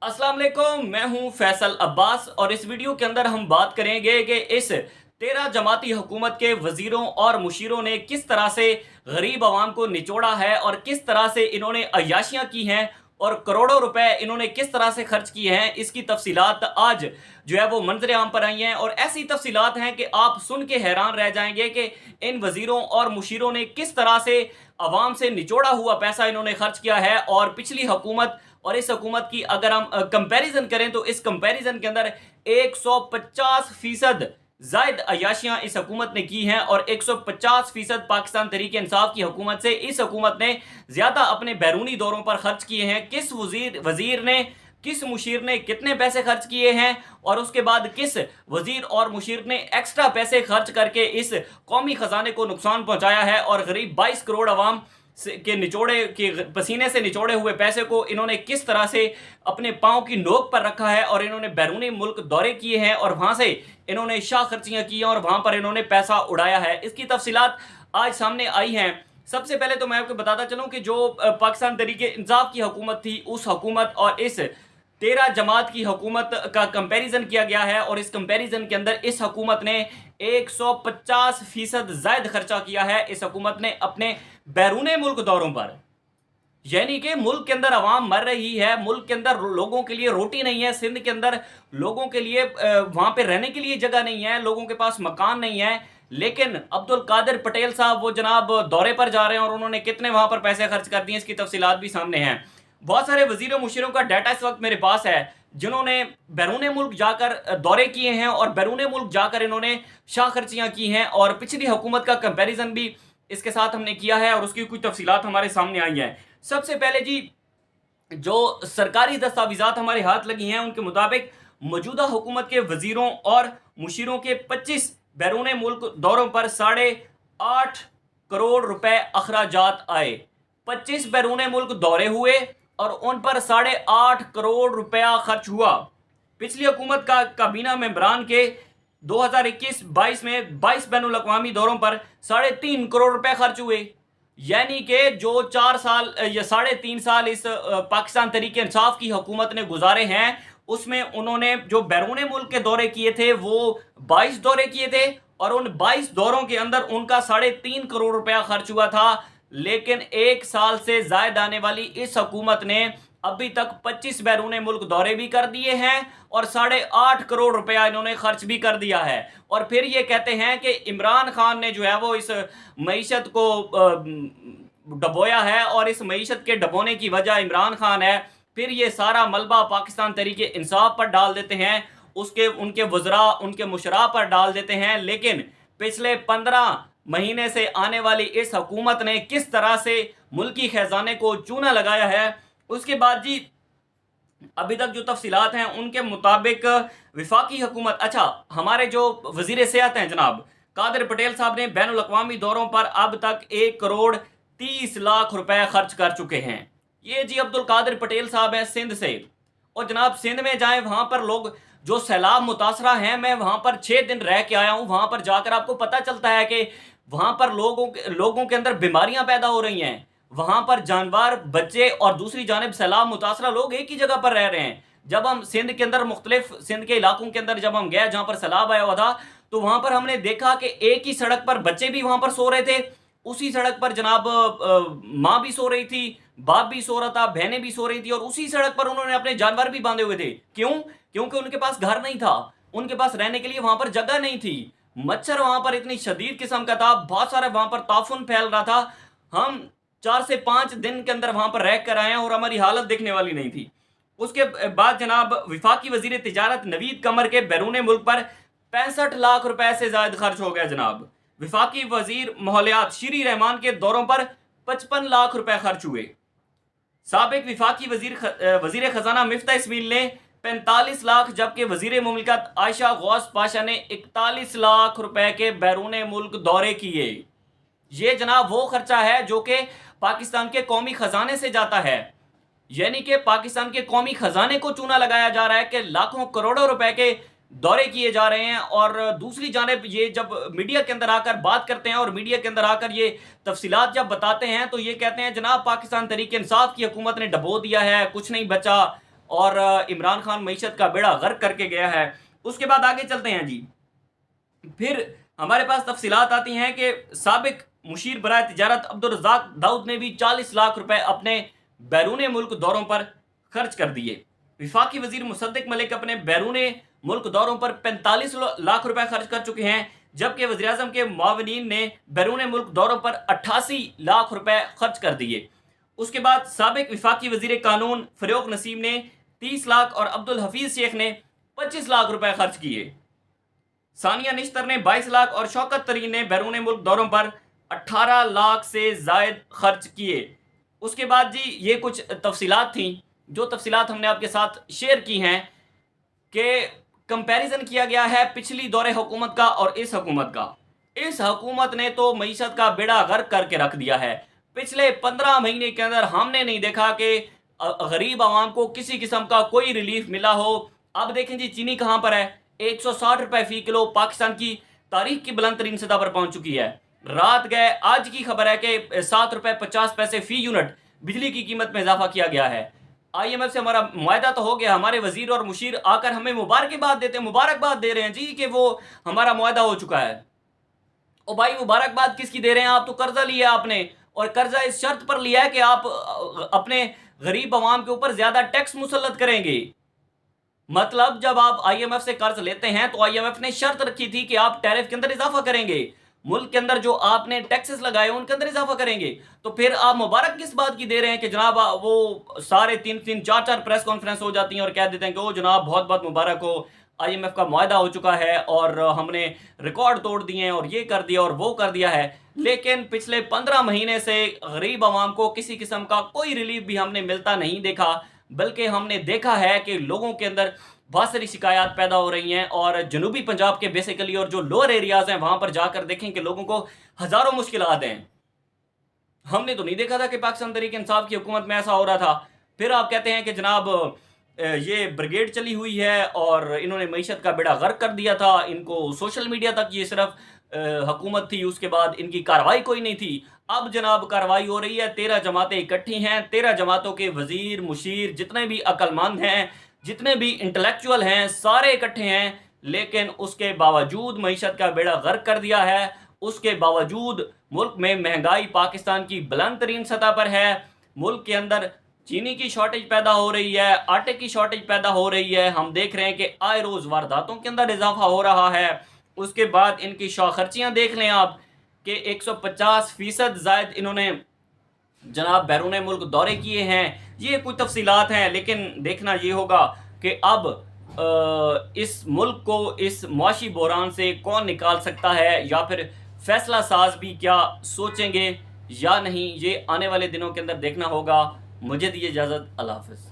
अस्सलाम वालेकुम, मैं हूं फैसल अब्बास और इस वीडियो के अंदर हम बात करेंगे कि इस 13 जमाती हुकूमत के वजीरों और मुशीरों ने किस तरह से गरीब आवाम को निचोड़ा है और किस तरह से इन्होंने अय्याशियां की हैं और करोड़ों रुपए इन्होंने किस तरह से खर्च किए हैं। इसकी तफसीलात आज जो है वो मंजर आम पर आई हैं और ऐसी तफसीलात हैं कि आप सुन के हैरान रह जाएंगे कि इन वजीरों और मुशीरों ने किस तरह से अवाम से निचोड़ा हुआ पैसा इन्होंने खर्च किया है। और पिछली हुकूमत और इस हुकूमत की अगर हम कंपैरिजन करें तो इस कंपैरिजन के अंदर 150% जायद अयाशियां इस हुकूमत ने की हैं और 150% पाकिस्तान तहरीक इंसाफ की हुकूमत से इस हुकूमत ने ज्यादा अपने बैरूनी दौरों पर खर्च किए हैं। किस वजीर ने, किस मुशीर ने कितने पैसे खर्च किए हैं और उसके बाद किस वजीर और मुशीर ने एक्स्ट्रा पैसे खर्च करके इस कौमी खजाने को नुकसान पहुंचाया है और गरीब 22 करोड़ अवाम के निचोड़े के पसीने से निचोड़े हुए पैसे को इन्होंने किस तरह से अपने पांव की नोक पर रखा है और इन्होंने बैरूनी मुल्क दौरे किए हैं और वहां से इन्होंने शाह खर्चियां की हैं और वहां पर इन्होंने पैसा उड़ाया है। इसकी तफसीलात आज सामने आई हैं। सबसे पहले तो मैं आपको बताता चलूं कि जो पाकिस्तान तहरीक इंसाफ की हुकूमत थी, उस हुकूमत और इस 13 जमात की हुकूमत का कंपैरिजन किया गया है और इस कंपैरिजन के अंदर इस हुकूमत ने 150% जायद खर्चा किया है। इस हुकूमत ने अपने बैरूने मुल्क दौरों पर, यानी कि मुल्क के अंदर आवाम मर रही है, मुल्क के अंदर लोगों के लिए रोटी नहीं है, सिंध के अंदर लोगों के लिए वहां पे रहने के लिए जगह नहीं है, लोगों के पास मकान नहीं है, लेकिन अब्दुल कादिर पटेल साहब वो जनाब दौरे पर जा रहे हैं और उन्होंने कितने वहां पर पैसे खर्च कर दिए, इसकी तफसीलात भी सामने हैं। बहुत सारे वजीरों मुशीरों का डाटा इस वक्त मेरे पास है जिन्होंने बैरूने मुल्क जाकर दौरे किए हैं और बैरूने मुल्क जाकर इन्होंने शाह खर्चियां की हैं और पिछली हुकूमत का कंपैरिजन भी इसके साथ हमने किया है और उसकी कुछ तफसीलात हमारे सामने आई हैं। सबसे पहले जी, जो सरकारी दस्तावेजात हमारे हाथ लगी हैं उनके मुताबिक मौजूदा हुकूमत के वजीरों और मुशीरों के 25 बैरूने मुल्क दौरों पर 8.5 करोड़ रुपए अखराजात आए। 25 बैरूने मुल्क दौरे हुए और उन पर 8.5 करोड़ रुपया खर्च हुआ। पिछली हुकूमत का काबीना मेंबरान के 2021-22 में 22 बैनुल अक़वामी दौरों पर 3.5 करोड़ रुपए खर्च हुए। यानी कि जो 4 साल या 3.5 साल इस पाकिस्तान तहरीक इंसाफ की हुकूमत ने गुजारे हैं उसमें उन्होंने जो बैरूने मुल्क के दौरे किए थे वो 22 दौरे किए थे और उन 22 दौरों के अंदर उनका 3.5 करोड़ रुपया खर्च हुआ था। लेकिन एक साल से ज्यादा आने वाली इस हुकूमत ने अभी तक 25 बैरूने मुल्क दौरे भी कर दिए हैं और 8.5 करोड़ रुपया इन्होंने खर्च भी कर दिया है। और फिर ये कहते हैं कि इमरान खान ने जो है वो इस मईशत को डबोया है और इस मईशत के डबोने की वजह इमरान खान है। फिर ये सारा मलबा पाकिस्तान तहरीक इंसाफ पर डाल देते हैं, उसके उनके वज़रा उनके मुशरा पर डाल देते हैं। लेकिन पिछले 15 महीने से आने वाली इस हुकूमत ने किस तरह से मुल्की खजाने को चूना लगाया है। उसके बाद जी, अभी तक जो तफसीलात हैं उनके मुताबिक विफाकी हुकूमत, अच्छा हमारे जो वजीर सेहत हैं जनाब कादिर पटेल साहब ने बैनुल अक़वामी दौरों पर अब तक 1 करोड़ 30 लाख रुपए खर्च कर चुके हैं। ये जी अब्दुल कादिर पटेल साहब हैं सिंध से, और जनाब सिंध में जाएं वहां पर लोग जो सैलाब मुतासरा हैं, मैं वहां पर 6 दिन रह के आया हूं, वहां पर जाकर आपको पता चलता है कि वहां पर लोगों के अंदर बीमारियां पैदा हो रही हैं। वहां पर जानवर, बच्चे और दूसरी जानिब सैलाब मुतासरा लोग एक ही जगह पर रह रहे हैं। जब हम सिंध के अंदर मुख्तलिफ सिंध के इलाकों के अंदर जब हम गए जहां पर सैलाब आया हुआ था तो वहां पर हमने देखा कि एक ही सड़क पर बच्चे भी वहां पर सो रहे थे, उसी सड़क पर जनाब माँ भी सो रही थी, बाप भी सो रहा था, बहनें भी सो रही थी और उसी सड़क पर उन्होंने अपने जानवर भी बांधे हुए थे। क्यों? क्योंकि उनके पास घर नहीं था, उनके पास रहने के लिए वहां पर जगह नहीं थी। मच्छर वहां पर इतनी शदीद किस्म का था, बहुत सारा वहां पर ताफुन फैल रहा था। हम 4 से 5 दिन के अंदर वहां पर रह कर आए हैं और हमारी हालत देखने वाली नहीं थी। उसके बाद जनाब विफाकी वजीर तिजारत नवीद कमर के बैरूने मुल्क पर 65 लाख रुपए से ज्यादा खर्च हो गया। जनाब विफाकी वजीर माहौलियात श्री रहमान के दौरों पर 55 लाख रुपए खर्च हुए। साबिक विफाकी वजीर खजाना मिफ्ता इसमाइल ने 45 लाख, जबकि वजीर मुमलिकत आयशा गौस पाशा ने 41 लाख रुपए के बैरूने मुल्क दौरे किए। ये जनाब वो खर्चा है जो कि पाकिस्तान के कौमी खजाने से जाता है, यानी कि पाकिस्तान के कौमी खजाने को चूना लगाया जा रहा है कि लाखों करोड़ों रुपए के दौरे किए जा रहे हैं। और दूसरी जानिब ये जब मीडिया के अंदर आकर बात करते हैं और मीडिया के अंदर आकर ये तफसीलात जब बताते हैं तो ये कहते हैं जनाब पाकिस्तान तहरीक इंसाफ की हुकूमत ने डबो दिया है, कुछ नहीं बचा, اور عمران خان معیشت کا بیڑا غرق کر کے گیا ہے۔ اس کے بعد آگے چلتے ہیں جی، پھر ہمارے پاس تفصیلات آتی ہیں کہ سابق مشیر برائے تجارت عبدالرزاق داؤد نے بھی 40 لاکھ روپے اپنے بیرون ملک دوروں پر خرچ کر دیے۔ وفاقی وزیر مصدق ملک اپنے بیرون ملک دوروں پر 45 لاکھ روپے خرچ کر چکے ہیں، جبکہ وزیراعظم کے معاونین نے بیرون ملک دوروں پر 88 لاکھ روپے خرچ کر دیے۔ اس کے بعد سابق وفاقی وزیر قانون فروغ نسیم نے 30 لاکھ اور عبدالحفیظ شیخ نے 25 لاکھ روپے خرچ کیے۔ ثانیہ نشتر نے 22 لاکھ اور شوکت ترین نے بیرون ملک دوروں پر 18 لاکھ سے زائد خرچ کیے۔ اس کے بعد جی یہ کچھ تفصیلات تھیں، جو تفصیلات ہم نے آپ کے ساتھ شیئر کی ہیں کہ کمپیریزن کیا گیا ہے پچھلی دور حکومت کا اور اس حکومت کا۔ اس حکومت نے تو معیشت کا بیڑا غرق کر کے رکھ دیا ہے۔ پچھلے 15 مہینے کے اندر ہم نے نہیں دیکھا کہ غریب عوام کو کسی قسم کا کوئی ریلیف ملا ہو۔ اب دیکھیں جی چینی کہاں پر ہے، 160 روپے فی کلو پاکستان کی تاریخ کی بلند ترین سطح پر پہنچ چکی ہے۔ رات گئے آج کی خبر ہے کہ 7 روپے 50 پیسے فی یونٹ بجلی کی قیمت میں اضافہ کیا گیا ہے۔ آئی ایم ایف سے ہمارا معاہدہ تو ہو گیا، ہمارے وزیر اور مشیر آ کر ہمیں مبارکباد دے رہے ہیں جی کہ وہ ہمارا معاہدہ ہو چکا ہے۔ او بھائی مبارکباد کس کی دے رہے ہیں؟ آپ تو قرضہ لیا آپ نے، اور قرضہ اس شرط پر لیا ہے کہ آپ اپنے غریب عوام کے اوپر زیادہ ٹیکس مسلط کریں گے۔ مطلب جب آپ آئی ایم ایف سے قرض لیتے ہیں تو آئی ایم ایف نے شرط رکھی تھی کہ آپ ٹیرف کے اندر اضافہ کریں گے، ملک کے اندر جو آپ نے ٹیکسز لگائے ان کے اندر اضافہ کریں گے۔ تو پھر آپ مبارک کس بات کی دے رہے ہیں کہ جناب وہ سارے 3 4 پریس کانفرنس ہو جاتی ہیں اور کہہ دیتے ہیں کہ او جناب بہت بہت مبارک ہو، آئی ایم ایف کا معاہدہ ہو چکا ہے اور ہم نے ریکارڈ توڑ دیے ہیں اور یہ کر دیا اور وہ کر دیا ہے۔ لیکن پچھلے 15 مہینے سے غریب عوام کو کسی قسم کا کوئی ریلیف بھی ہم نے ملتا نہیں دیکھا، بلکہ ہم نے دیکھا ہے کہ لوگوں کے اندر بہت ساری شکایات پیدا ہو رہی ہیں۔ اور جنوبی پنجاب کے بیسیکلی اور جو لوور ایریاز ہیں وہاں پر جا کر دیکھیں کہ لوگوں کو ہزاروں مشکلات ہیں۔ ہم نے تو نہیں دیکھا تھا کہ پاکستان تحریک انصاف کی حکومت میں ایسا ہو رہا تھا۔ پھر آپ کہتے ہیں کہ جناب یہ بریگیڈ چلی ہوئی ہے اور انہوں نے معیشت کا بیڑا غرق کر دیا تھا، ان کو سوشل میڈیا تک یہ صرف حکومت تھی، اس کے بعد ان کی کارروائی کوئی نہیں تھی۔ اب جناب کارروائی ہو رہی ہے، 13 جماعتیں اکٹھی ہیں، 13 جماعتوں کے وزیر مشیر جتنے بھی عقل مند ہیں، جتنے بھی انٹلیکچوئل ہیں، سارے اکٹھے ہیں، لیکن اس کے باوجود معیشت کا بیڑا غرق کر دیا ہے۔ اس کے باوجود ملک میں مہنگائی پاکستان کی بلند ترین سطح پر ہے، ملک کے اندر چینی کی شارٹیج پیدا ہو رہی ہے، آٹے کی شارٹیج پیدا ہو رہی ہے، ہم دیکھ رہے ہیں کہ آئے روز وارداتوں کے اندر اضافہ ہو رہا ہے۔ اس کے بعد ان کی شاہ خرچیاں دیکھ لیں آپ کہ 150% زائد انہوں نے جناب بیرون ملک دورے کیے ہیں۔ یہ کچھ تفصیلات ہیں، لیکن دیکھنا یہ ہوگا کہ اب اس ملک کو اس معاشی بحران سے کون نکال سکتا ہے، یا پھر فیصلہ ساز بھی کیا سوچیں گے یا نہیں، یہ آنے والے دنوں کے اندر دیکھنا ہوگا۔ مجھے دیجیے اجازت، اللہ حافظ۔